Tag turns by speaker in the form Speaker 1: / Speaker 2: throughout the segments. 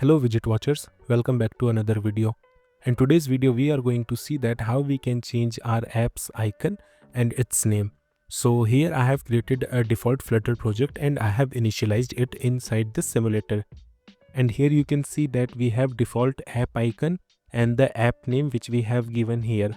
Speaker 1: Hello widget watchers, welcome back to another video. In today's video we are going to see that how we can change our app's icon and its name. So here I have created a default Flutter project and I have initialized it inside the simulator. And here you can see that we have default app icon and the app name which we have given here.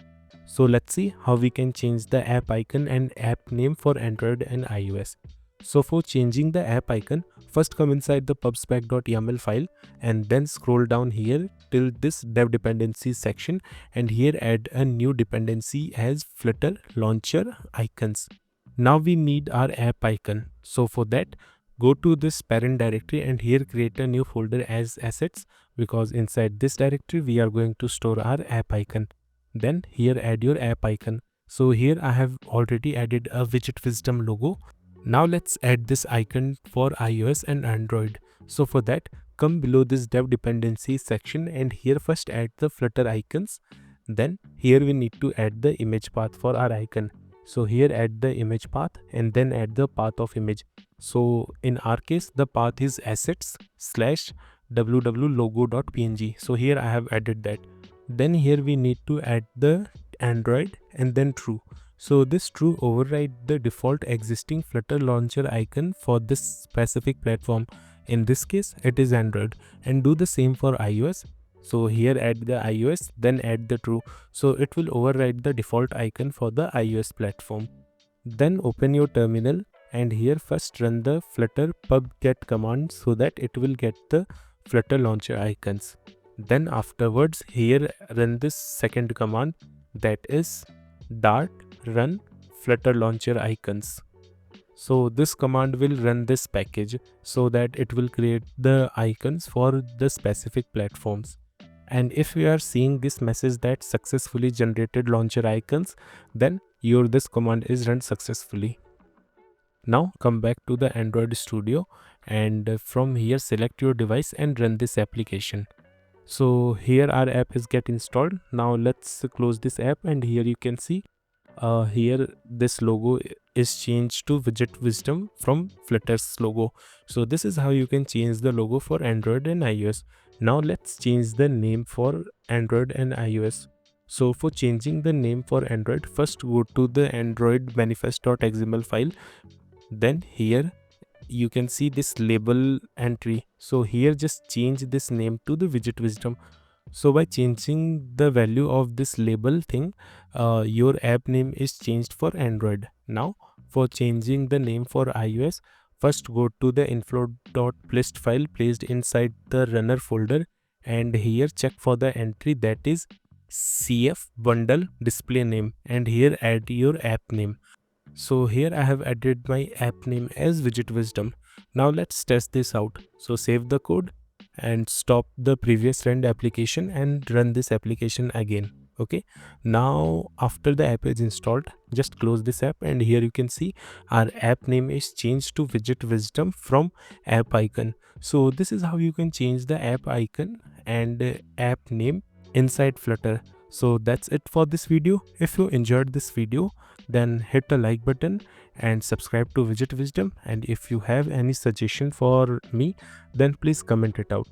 Speaker 1: So let's see how we can change the app icon and app name for Android and iOS. So for changing the app icon, first come inside the pubspec.yaml file and then scroll down here till this dev dependencies section, and here add a new dependency as Flutter launcher icons. Now we need our app icon. So for that, go to this parent directory and here create a new folder as assets, because inside this directory we are going to store our app icon. Then here add your app icon. So here I have already added a Widget Wisdom logo. Now let's add this icon for iOS and Android. So for that, come below this dev dependencies section and here first add the Flutter icons. Then here we need to add the image path for our icon. So here add the image path and then add the path of image. So in our case, the path is assets/www.logo.png. So here I have added that. Then here we need to add the Android and then true. So this true override the default existing Flutter launcher icon for this specific platform. In this case, it is Android, and do the same for iOS. So here add the iOS, then add the true. So it will override the default icon for the iOS platform. Then open your terminal and here first run the flutter pub-get command so that it will get the Flutter launcher icons. Then afterwards here run this second command, that is dart run Flutter launcher icons. So this command will run this package so that it will create the icons for the specific platforms. And if we are seeing this message that successfully generated launcher icons, then this command is run successfully. Now come back to the Android Studio and from here select your device and run this application. So here our app is get installed. Now let's close this app and here you can see here this logo is changed to Widget Wisdom from Flutter's logo. So this is how you can change the logo for Android and iOS. Now let's change the name for Android and iOS. So for changing the name for Android, first go to the Android manifest.xml file. Then here you can see this label entry. So here just change this name to the Widget Wisdom. So by changing the value of this label thing, your app name is changed for Android. Now for changing the name for iOS, first go to the info.plist file placed inside the runner folder and here check for the entry that is cf bundle display name and here add your app name. So here I have added my app name as Widget Wisdom. Now let's test this out. So save the code and stop the previous run application and run this application again. Okay, now after the app is installed, just close this app and here you can see our app name is changed to Widget Wisdom from app icon. So this is how you can change the app icon and app name inside Flutter. So that's it for this video. If you enjoyed this video, then hit the like button and subscribe to Widget Wisdom, and if you have any suggestion for me, then please comment it out.